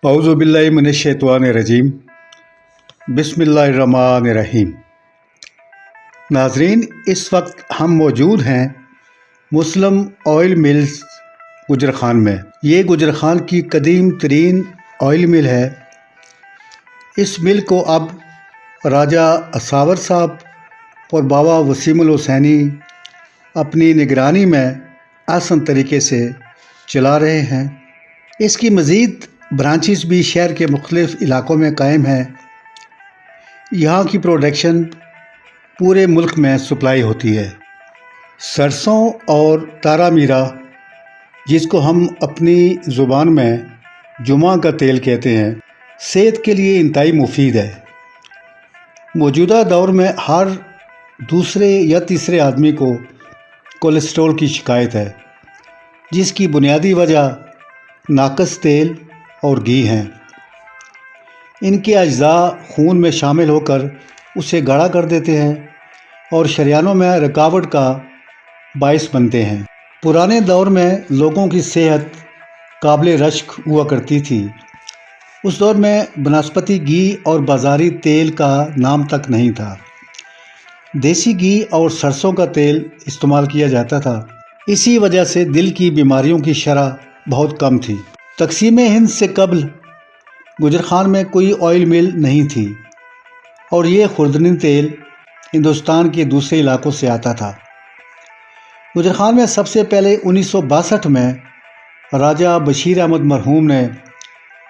اعوذ باللہ من الشیطان الرجیم بسم اللہ الرحمن الرحیم۔ ناظرین، اس وقت ہم موجود ہیں مسلم آئل ملز گجرخان میں۔ یہ گجرخان کی قدیم ترین آئل مل ہے۔ اس مل کو اب راجہ اساور صاحب اور بابا وسیم الحسینی اپنی نگرانی میں آسان طریقے سے چلا رہے ہیں۔ اس کی مزید برانچز بھی شہر کے مختلف علاقوں میں قائم ہیں۔ یہاں کی پروڈکشن پورے ملک میں سپلائی ہوتی ہے۔ سرسوں اور تارا میرا، جس کو ہم اپنی زبان میں جمعہ کا تیل کہتے ہیں، صحت کے لیے انتہائی مفید ہے۔ موجودہ دور میں ہر دوسرے یا تیسرے آدمی کو کولیسٹرول کی شکایت ہے، جس کی بنیادی وجہ ناقص تیل اور گھی ہیں۔ ان کے اجزاء خون میں شامل ہو کر اسے گاڑھا کر دیتے ہیں اور شریانوں میں رکاوٹ کا باعث بنتے ہیں۔ پرانے دور میں لوگوں کی صحت قابل رشک ہوا کرتی تھی۔ اس دور میں بنسپتی گھی اور بازاری تیل کا نام تک نہیں تھا۔ دیسی گھی اور سرسوں کا تیل استعمال کیا جاتا تھا۔ اسی وجہ سے دل کی بیماریوں کی شرح بہت کم تھی۔ تقسیم ہند سے قبل گجرخان میں کوئی آئل مل نہیں تھی اور یہ خوردنی تیل ہندوستان کے دوسرے علاقوں سے آتا تھا۔ گجرخان میں سب سے پہلے 1962 میں راجہ بشیر احمد مرحوم نے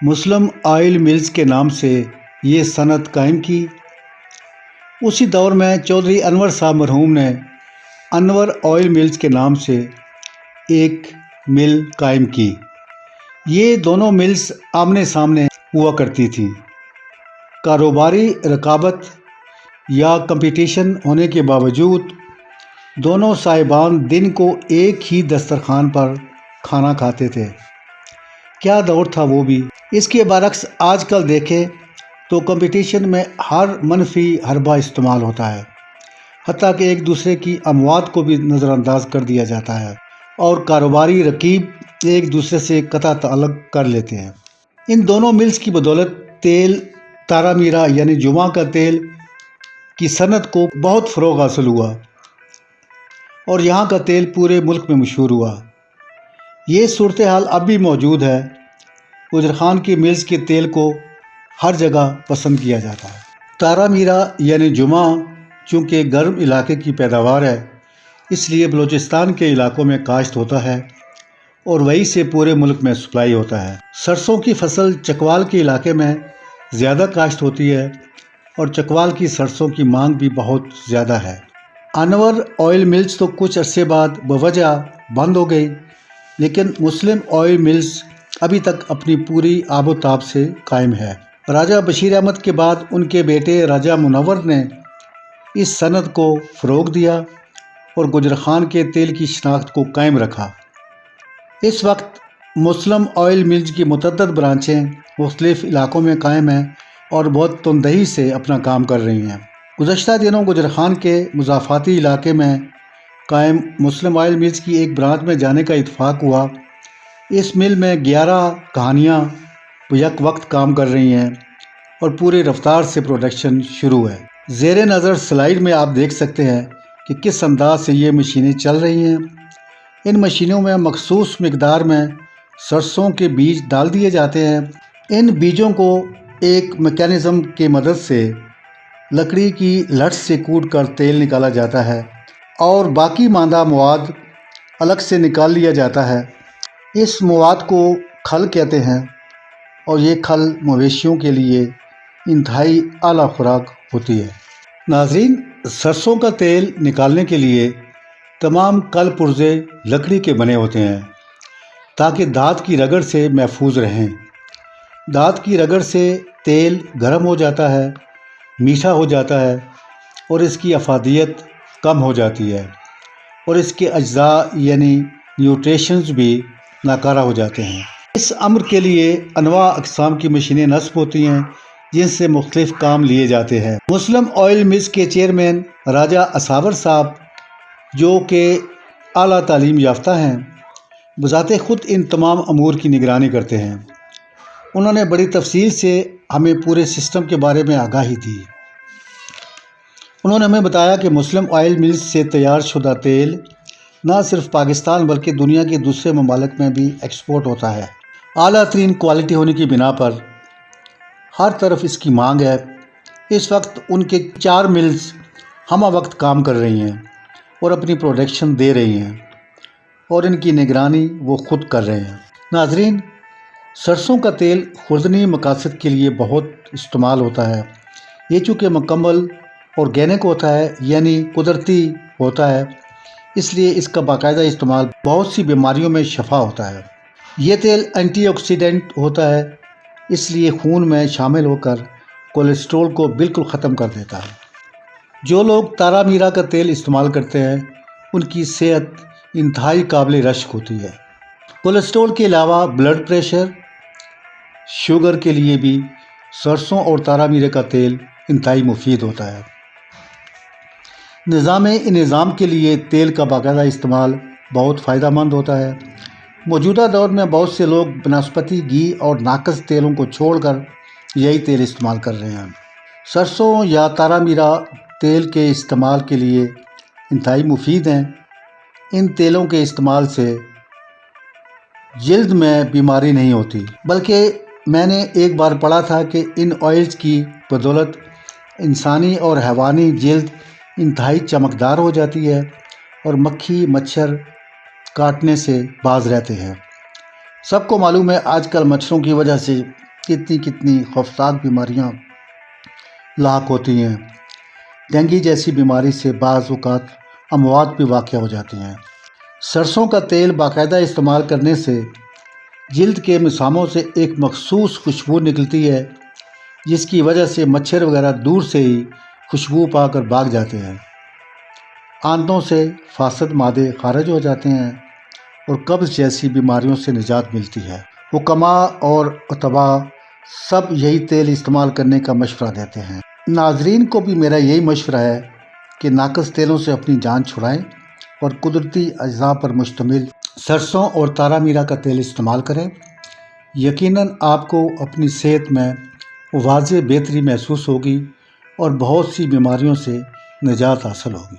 مسلم آئل ملز کے نام سے یہ صنعت قائم کی۔ اسی دور میں چودھری انور صاحب مرحوم نے انور آئل ملز کے نام سے ایک مل قائم کی۔ یہ دونوں ملز آمنے سامنے ہوا کرتی تھیں۔ کاروباری رقابت یا کمپٹیشن ہونے کے باوجود دونوں صاحبان دن کو ایک ہی دسترخوان پر کھانا کھاتے تھے۔ کیا دور تھا وہ بھی! اس کے برعکس آج کل دیکھیں تو کمپٹیشن میں ہر منفی حربہ استعمال ہوتا ہے، حتیٰ کہ ایک دوسرے کی اموات کو بھی نظر انداز کر دیا جاتا ہے اور کاروباری رقیب ایک دوسرے سے قطع تعلق کر لیتے ہیں۔ ان دونوں ملز کی بدولت تیل تارا میرا یعنی جمعہ کا تیل کی صنعت کو بہت فروغ حاصل ہوا اور یہاں کا تیل پورے ملک میں مشہور ہوا۔ یہ صورتحال اب بھی موجود ہے۔ گجرخان کے ملز کے تیل کو ہر جگہ پسند کیا جاتا ہے۔ تارا میرا یعنی جمعہ چونکہ گرم علاقے کی پیداوار ہے، اس لیے بلوچستان کے علاقوں میں کاشت ہوتا ہے اور وہیں سے پورے ملک میں سپلائی ہوتا ہے۔ سرسوں کی فصل چکوال کے علاقے میں زیادہ کاشت ہوتی ہے اور چکوال کی سرسوں کی مانگ بھی بہت زیادہ ہے۔ انور آئل ملز تو کچھ عرصے بعد بوجہ بند ہو گئی، لیکن مسلم آئل ملز ابھی تک اپنی پوری آب و تاب سے قائم ہے۔ راجہ بشیر احمد کے بعد ان کے بیٹے راجہ منور نے اس صنعت کو فروغ دیا اور گجرخان کے تیل کی شناخت کو قائم رکھا۔ اس وقت مسلم آئل ملز کی متعدد برانچیں مختلف علاقوں میں قائم ہیں اور بہت تندہی سے اپنا کام کر رہی ہیں۔ گزشتہ دنوں گجرخان کے مضافاتی علاقے میں قائم مسلم آئل ملز کی ایک برانچ میں جانے کا اتفاق ہوا۔ اس مل میں 11 کہانیاں یک وقت کام کر رہی ہیں اور پوری رفتار سے پروڈکشن شروع ہے۔ زیر نظر سلائیڈ میں آپ دیکھ سکتے ہیں کہ کس انداز سے یہ مشینیں چل رہی ہیں۔ ان مشینوں میں مخصوص مقدار میں سرسوں کے بیج ڈال دیے جاتے ہیں۔ ان بیجوں کو ایک میکینزم کی مدد سے لکڑی کی لٹ سے کوٹ کر تیل نکالا جاتا ہے اور باقی ماندہ مواد الگ سے نکال لیا جاتا ہے۔ اس مواد کو کھل کہتے ہیں اور یہ کھل مویشیوں کے لیے انتہائی اعلیٰ خوراک ہوتی ہے۔ ناظرین، سرسوں کا تیل نکالنے کے لیے تمام کل پرزے لکڑی کے بنے ہوتے ہیں تاکہ دانت کی رگڑ سے محفوظ رہیں۔ دانت کی رگڑ سے تیل گرم ہو جاتا ہے، میٹھا ہو جاتا ہے اور اس کی افادیت کم ہو جاتی ہے اور اس کے اجزاء یعنی نیوٹریشنز بھی ناکارہ ہو جاتے ہیں۔ اس امر کے لیے انواع اقسام کی مشینیں نصب ہوتی ہیں جن سے مختلف کام لیے جاتے ہیں۔ مسلم آئل ملز کے چیئرمین راجہ اساور صاحب، جو کہ اعلیٰ تعلیم یافتہ ہیں، بذات خود ان تمام امور کی نگرانی کرتے ہیں۔ انہوں نے بڑی تفصیل سے ہمیں پورے سسٹم کے بارے میں آگاہی دی۔ انہوں نے ہمیں بتایا کہ مسلم آئل ملز سے تیار شدہ تیل نہ صرف پاکستان بلکہ دنیا کے دوسرے ممالک میں بھی ایکسپورٹ ہوتا ہے۔ اعلیٰ ترین کوالٹی ہونے کی بنا پر ہر طرف اس کی مانگ ہے۔ اس وقت ان کے 4 ملز ہمہ وقت کام کر رہی ہیں اور اپنی پروڈکشن دے رہی ہیں، اور ان کی نگرانی وہ خود کر رہے ہیں۔ ناظرین، سرسوں کا تیل خوردنی مقاصد کے لیے بہت استعمال ہوتا ہے۔ یہ چونکہ مکمل آرگینک ہوتا ہے، یعنی قدرتی ہوتا ہے، اس لیے اس کا باقاعدہ استعمال بہت سی بیماریوں میں شفا ہوتا ہے۔ یہ تیل اینٹی آکسیڈنٹ ہوتا ہے، اس لیے خون میں شامل ہو کر کولیسٹرول کو بالکل ختم کر دیتا ہے۔ جو لوگ تارا میرا کا تیل استعمال کرتے ہیں ان کی صحت انتہائی قابل رشک ہوتی ہے۔ کولیسٹرول کے علاوہ بلڈ پریشر، شوگر کے لیے بھی سرسوں اور تارا میرے کا تیل انتہائی مفید ہوتا ہے۔ نظام کے لیے تیل کا باقاعدہ استعمال بہت فائدہ مند ہوتا ہے۔ موجودہ دور میں بہت سے لوگ بنسپتی گھی اور ناقص تیلوں کو چھوڑ کر یہی تیل استعمال کر رہے ہیں۔ سرسوں یا تارا میرا تیل کے استعمال کے لیے انتہائی مفید ہیں۔ ان تیلوں کے استعمال سے جلد میں بیماری نہیں ہوتی، بلکہ میں نے ایک بار پڑھا تھا کہ ان آئلز کی بدولت انسانی اور حیوانی جلد انتہائی چمکدار ہو جاتی ہے اور مکھی مچھر کاٹنے سے باز رہتے ہیں۔ سب کو معلوم ہے آج کل مچھروں کی وجہ سے کتنی خوفناک بیماریاں لاحق ہوتی ہیں۔ ڈینگی جیسی بیماری سے بعض اوقات اموات بھی واقع ہو جاتی ہیں۔ سرسوں کا تیل باقاعدہ استعمال کرنے سے جلد کے مساموں سے ایک مخصوص خوشبو نکلتی ہے، جس کی وجہ سے مچھر وغیرہ دور سے ہی خوشبو پا کر بھاگ جاتے ہیں۔ آنتوں سے فاسد مادے خارج ہو جاتے ہیں اور قبض جیسی بیماریوں سے نجات ملتی ہے۔ حکماء اور اتباع سب یہی تیل استعمال کرنے کا مشورہ دیتے ہیں۔ ناظرین کو بھی میرا یہی مشورہ ہے کہ ناقص تیلوں سے اپنی جان چھڑائیں اور قدرتی اجزاء پر مشتمل سرسوں اور تارا میرا کا تیل استعمال کریں۔ یقیناً آپ کو اپنی صحت میں واضح بہتری محسوس ہوگی اور بہت سی بیماریوں سے نجات حاصل ہوگی۔